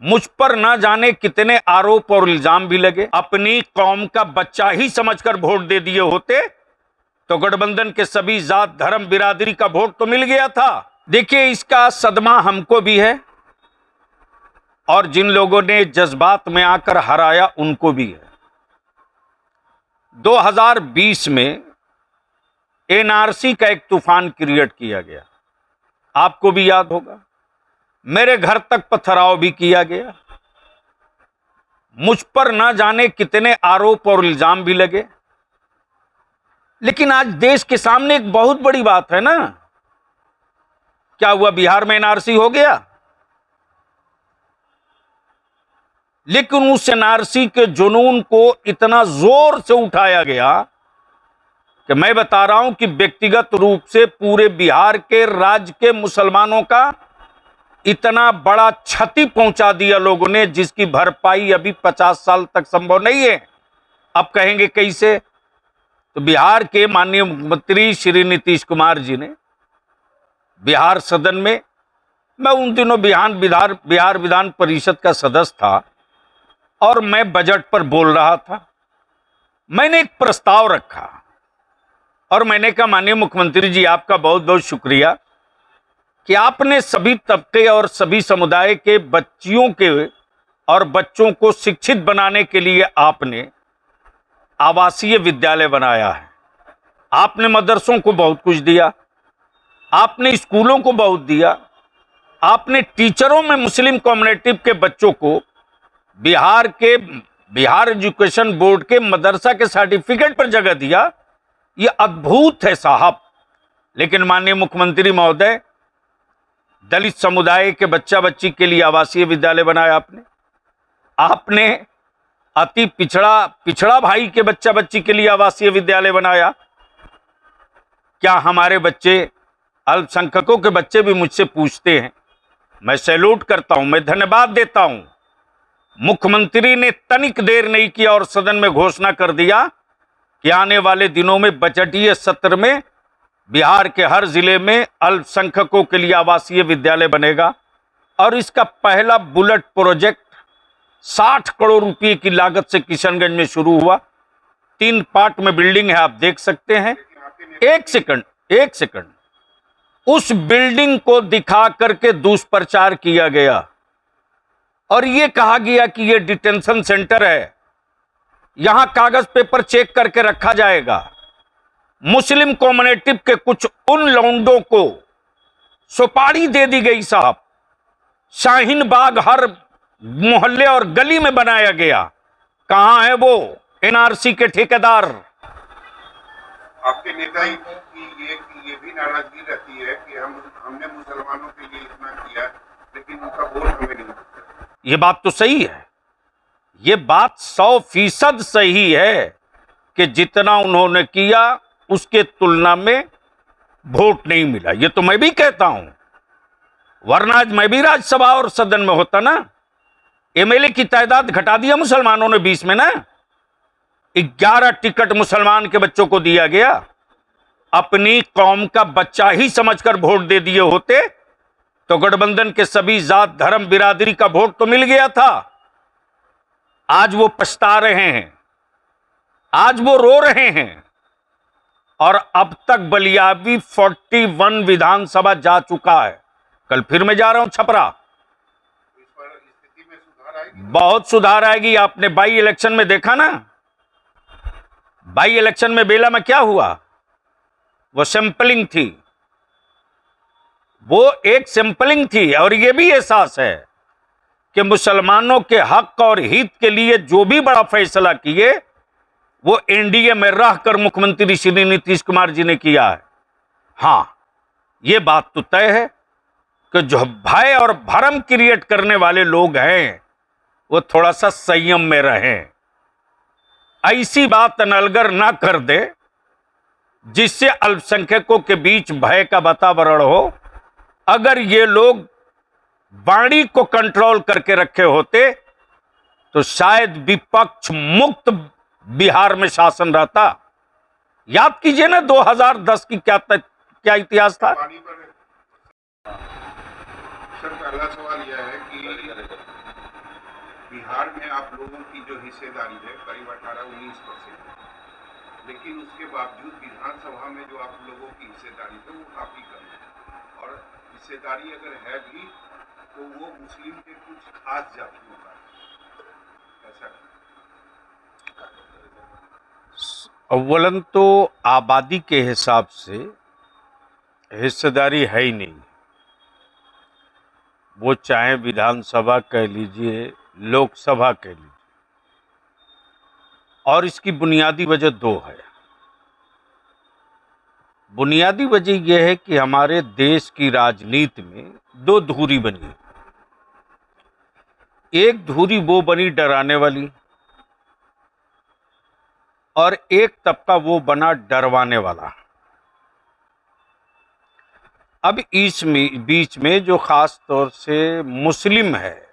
मुझ पर ना जाने कितने आरोप और इल्जाम भी लगे। अपनी कौम का बच्चा ही समझकर वोट दे दिए होते तो गठबंधन के सभी जात धर्म बिरादरी का वोट तो मिल गया था। देखिए, इसका सदमा हमको भी है और जिन लोगों ने जज्बात में आकर हराया उनको भी है। 2020 में एनआरसी का एक तूफान क्रिएट किया गया, आपको भी याद होगा। मेरे घर तक पथराव भी किया गया, मुझ पर ना जाने कितने आरोप और इल्जाम भी लगे। लेकिन आज देश के सामने एक बहुत बड़ी बात है ना। क्या हुआ? बिहार में एनआरसी हो गया, लेकिन उस एनआरसी के जुनून को इतना जोर से उठाया गया कि मैं बता रहा हूं कि व्यक्तिगत रूप से पूरे बिहार के राज्य के मुसलमानों का इतना बड़ा क्षति पहुंचा दिया लोगों ने, जिसकी भरपाई अभी 50 साल तक संभव नहीं है। अब कहेंगे कैसे? तो बिहार के माननीय मुख्यमंत्री श्री नीतीश कुमार जी ने बिहार सदन में, मैं उन दिनों बिहार विधान परिषद का सदस्य था और मैं बजट पर बोल रहा था। मैंने एक प्रस्ताव रखा और मैंने कहा, माननीय मुख्यमंत्री जी, आपका बहुत बहुत शुक्रिया कि आपने सभी तबके और सभी समुदाय के बच्चियों के और बच्चों को शिक्षित बनाने के लिए आपने आवासीय विद्यालय बनाया है। आपने मदरसों को बहुत कुछ दिया, आपने स्कूलों को बहुत दिया, आपने टीचरों में मुस्लिम कम्युनिटी के बच्चों को बिहार एजुकेशन बोर्ड के मदरसा के सर्टिफिकेट पर जगह दिया। यह अद्भुत है साहब। लेकिन माननीय मुख्यमंत्री महोदय, दलित समुदाय के बच्चा बच्ची के लिए आवासीय विद्यालय बनाया आपने अति पिछड़ा भाई के बच्चा बच्ची के लिए आवासीय विद्यालय बनाया। क्या हमारे बच्चे, अल्पसंख्यकों के बच्चे भी मुझसे पूछते हैं। मैं सैल्यूट करता हूं, मैं धन्यवाद देता हूं। मुख्यमंत्री ने तनिक देर नहीं किया और सदन में घोषणा कर दिया कि आने वाले दिनों में बजटीय सत्र में बिहार के हर जिले में अल्पसंख्यकों के लिए आवासीय विद्यालय बनेगा। और इसका पहला बुलेट प्रोजेक्ट 60 करोड़ रुपए की लागत से किशनगंज में शुरू हुआ। 3 पार्ट में बिल्डिंग है, आप देख सकते हैं। एक सेकंड, उस बिल्डिंग को दिखा करके दुष्प्रचार किया गया और यह कहा गया कि यह डिटेंशन सेंटर है, यहां कागज पेपर चेक करके रखा जाएगा। मुस्लिम कम्युनिटी के कुछ उन लौंडों को सुपारी दे दी गई साहब। शाहीन बाग हर मोहल्ले और गली में बनाया गया। कहां है वो एनआरसी के ठेकेदार? आपके नेता की ये भी नाराजगी रहती है कि हमने मुसलमानों के लिए इतना किया, लेकिन उनका वोट हमें नहीं मिलता। ये बात तो सही है, ये बात 100% सही है कि जितना उन्होंने किया उसके तुलना में वोट नहीं मिला। ये तो मैं भी कहता हूं, वरना आज मैं भी राज्यसभा और सदन में होता ना। एमएलए की तादाद घटा दिया मुसलमानों ने 20 में ना। 11 टिकट मुसलमान के बच्चों को दिया गया। अपनी कौम का बच्चा ही समझकर वोट दे दिए होते तो गठबंधन के सभी जात धर्म बिरादरी का वोट तो मिल गया था। आज वो पछता रहे हैं, आज वो रो रहे हैं। और अब तक बलियाबी 41 विधानसभा जा चुका है। कल फिर मैं जा रहा हूं छपरा। इस पर स्थिति में सुधार आएगी? बहुत सुधार आएगी। आपने बाई इलेक्शन में देखा ना, बाई इलेक्शन में बेला में क्या हुआ? वो सैंपलिंग थी, वो एक सैंपलिंग थी। और यह भी एहसास है कि मुसलमानों के हक और हित के लिए जो भी बड़ा फैसला किए वो एनडीए में रहकर मुख्यमंत्री श्री नीतीश कुमार जी ने किया है। हां, यह बात तो तय है कि जो भय और भरम क्रिएट करने वाले लोग हैं वो थोड़ा सा संयम में रहें। ऐसी बात नलगर ना कर दे जिससे अल्पसंख्यकों के बीच भय का वातावरण हो। अगर ये लोग वाणी को कंट्रोल करके रखे होते तो शायद विपक्ष मुक्त बिहार में शासन रहता। याद कीजिए ना 2010 की क्या इतिहास था। पानी पर सर, पहला सवाल यह है कि बिहार में आप लोगों की जो हिस्सेदारी है करीब 18-19%, लेकिन उसके बावजूद विधानसभा में जो आप लोगों की हिस्सेदारी है वो काफी कम है, और हिस्सेदारी अगर है भी तो वो मुस्लिम के कुछ खास जातियों का है। ऐसा अव्वलन तो आबादी के हिसाब से हिस्सेदारी है ही नहीं। वो चाहे विधानसभा कह लीजिए, लोकसभा कह लीजिए, और इसकी बुनियादी वजह दो है। बुनियादी वजह यह है कि हमारे देश की राजनीति में दो धुरी बनी। एक धुरी वो बनी डराने वाली, और एक तबका वो बना डरवाने वाला। अब इस बीच में जो खास तौर से मुस्लिम है,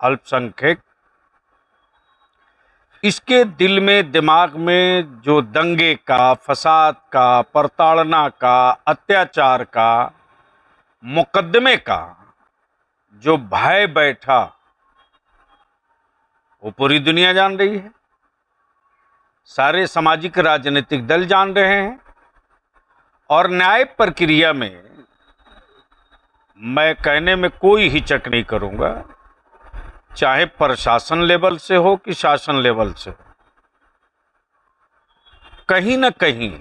अल्पसंख्यक, इसके दिल में, दिमाग में जो दंगे का, फसाद का, प्रताड़ना का, अत्याचार का, मुकदमे का जो भय बैठा, वो पूरी दुनिया जान रही है। सारे सामाजिक राजनीतिक दल जान रहे हैं। और न्याय प्रक्रिया में मैं कहने में कोई हिचक नहीं करूंगा, चाहे प्रशासन लेवल से हो कि शासन लेवल से हो, कहीं न कहीं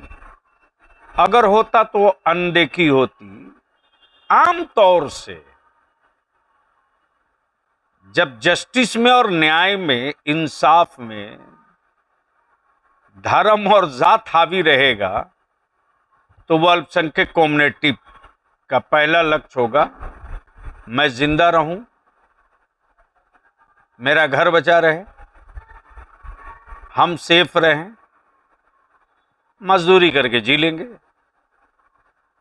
अगर होता तो अनदेखी होती। आम तौर से जब जस्टिस में और न्याय में, इंसाफ में धर्म और जात हावी रहेगा तो वो अल्पसंख्यक कम्युनिटी का पहला लक्ष्य होगा, मैं जिंदा रहूं, मेरा घर बचा रहे, हम सेफ रहें, मजदूरी करके जी लेंगे।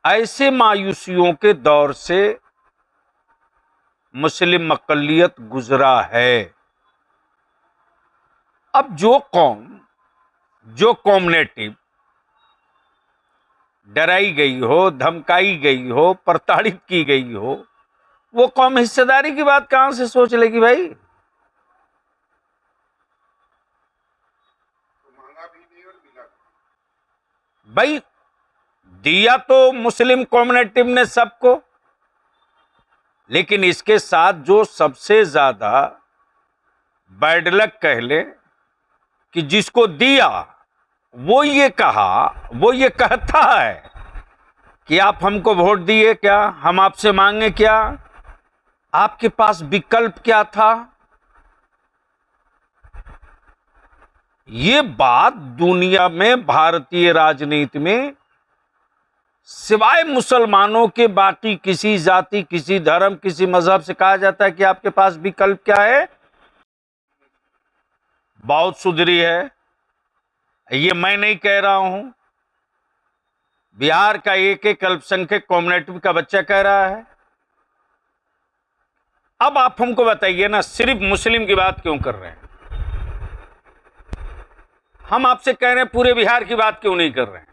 ऐसे मायूसियों के दौर से मुस्लिम अक़लियत गुजरा है। अब जो कौम, जो कम्युनिटी डराई गई हो, धमकाई गई हो, प्रताड़ित की गई हो, वो कौम हिस्सेदारी की बात कहां से सोच लेगी भाई? तो मांगा भी नहीं और मिला भी। भाई दिया तो मुस्लिम कम्युनिटी ने सबको, लेकिन इसके साथ जो सबसे ज्यादा बैड लक कह ले कि जिसको दिया वो ये कहा, वो ये कहता है कि आप हमको वोट दिए क्या, हम आपसे मांगे क्या, आपके पास विकल्प क्या था। ये बात दुनिया में, भारतीय राजनीति में सिवाय मुसलमानों के बाकी किसी जाति, किसी धर्म, किसी मजहब से कहा जाता है कि आपके पास विकल्प क्या है, बहुत सुधरी है। ये मैं नहीं कह रहा हूं, बिहार का एक एक अल्पसंख्यक कम्युनिटी का बच्चा कह रहा है। अब आप हमको बताइए ना, सिर्फ मुस्लिम की बात क्यों कर रहे हैं? हम आपसे कह रहे हैं पूरे बिहार की बात क्यों नहीं कर रहे हैं?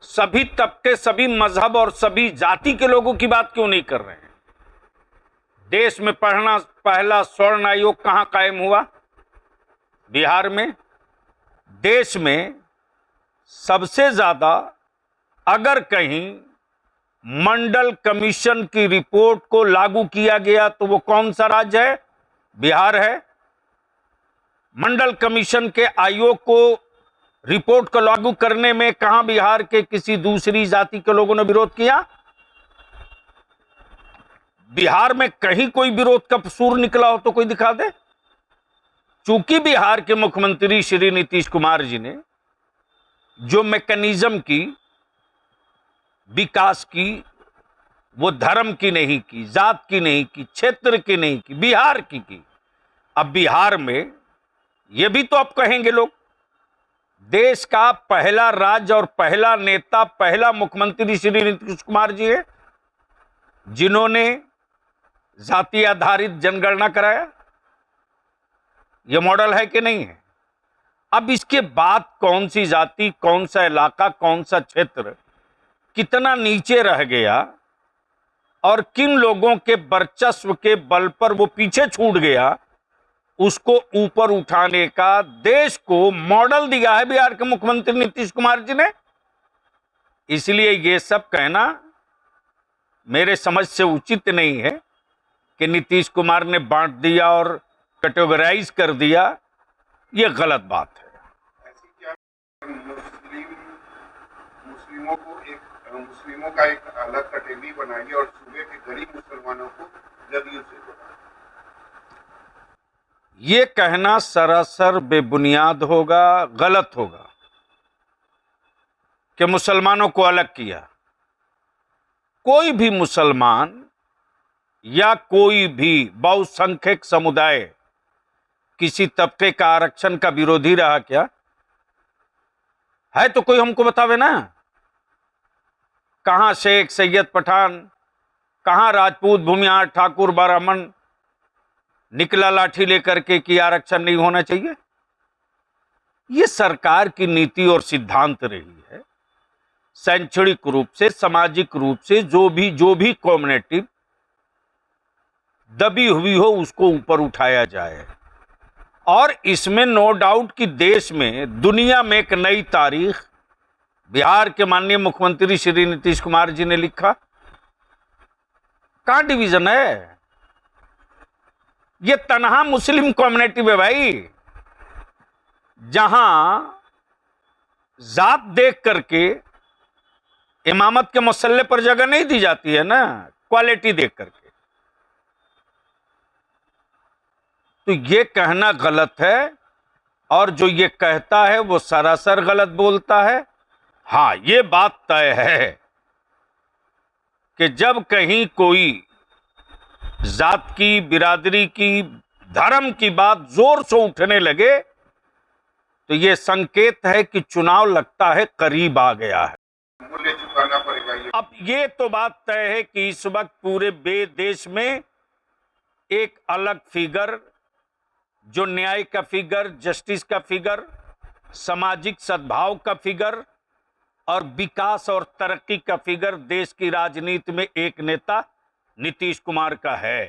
सभी तबके, सभी मजहब और सभी जाति के लोगों की बात क्यों नहीं कर रहे हैं? देश में पहला स्वर्ण आयोग कहां कायम हुआ? बिहार में। देश में सबसे ज्यादा अगर कहीं मंडल कमीशन की रिपोर्ट को लागू किया गया तो वो कौन सा राज्य है? बिहार है। मंडल कमीशन के आयोग को, रिपोर्ट को लागू करने में कहां बिहार के किसी दूसरी जाति के लोगों ने विरोध किया? बिहार में कहीं कोई विरोध का सूर निकला हो तो कोई दिखा दे। चूंकि बिहार के मुख्यमंत्री श्री नीतीश कुमार जी ने जो मैकेनिज्म की, विकास की, वो धर्म की नहीं की, जात की नहीं की, क्षेत्र की नहीं की, बिहार की। अब बिहार में ये भी तो अब कहेंगे लोग, देश का पहला राज्य और पहला नेता, पहला मुख्यमंत्री श्री नीतीश कुमार जी है जिन्होंने जाति आधारित जनगणना कराया। यह मॉडल है कि नहीं है? अब इसके बाद कौन सी जाति, कौन सा इलाका, कौन सा क्षेत्र कितना नीचे रह गया और किन लोगों के वर्चस्व के बल पर वो पीछे छूट गया, उसको ऊपर उठाने का देश को मॉडल दिया है बिहार के मुख्यमंत्री नीतीश कुमार जी ने। इसलिए ये सब कहना मेरे समझ से उचित नहीं है कि नीतीश कुमार ने बांट दिया और कैटेगराइज कर दिया, ये गलत बात है। ऐसी क्या मुस्लिमों का एक अलग कैटेगरी बनाई और सूबे के गरीब मुसलमानों को जदयू से जोड़ा? ये कहना सरासर बेबुनियाद होगा, गलत होगा कि मुसलमानों को अलग किया। कोई भी मुसलमान या कोई भी बहुसंख्यक समुदाय किसी तबके का आरक्षण का विरोधी रहा क्या है? तो कोई हमको बतावे ना। कहां शेख, सैयद, पठान, कहां राजपूत, भूमिहार, ठाकुर, ब्राह्मण निकला लाठी लेकर के कि आरक्षण नहीं होना चाहिए? यह सरकार की नीति और सिद्धांत रही है। शैक्षणिक रूप से, सामाजिक रूप से जो भी कम्युनिटी दबी हुई हो उसको ऊपर उठाया जाए। और इसमें नो डाउट कि देश में, दुनिया में एक नई तारीख बिहार के माननीय मुख्यमंत्री श्री नीतीश कुमार जी ने लिखा। कहां डिवीजन है? ये तनहा मुस्लिम कम्युनिटी में भाई, जहां जात देख करके इमामत के मसल्ले पर जगह नहीं दी जाती है ना, क्वालिटी देख करके। तो ये कहना गलत है, और जो ये कहता है वो सरासर गलत बोलता है। हां, ये बात तय है कि जब कहीं कोई जात की, बिरादरी की, धर्म की बात जोर से उठने लगे तो ये संकेत है कि चुनाव लगता है करीब आ गया है। मूल्य चुकाना पड़ेगा ये। अब ये तो बात तय है कि इस वक्त पूरे देश में एक अलग फिगर, जो न्याय का फिगर, जस्टिस का फिगर, सामाजिक सद्भाव का फिगर और विकास और तरक्की का फिगर देश की राजनीति में एक नेता नीतीश कुमार का है।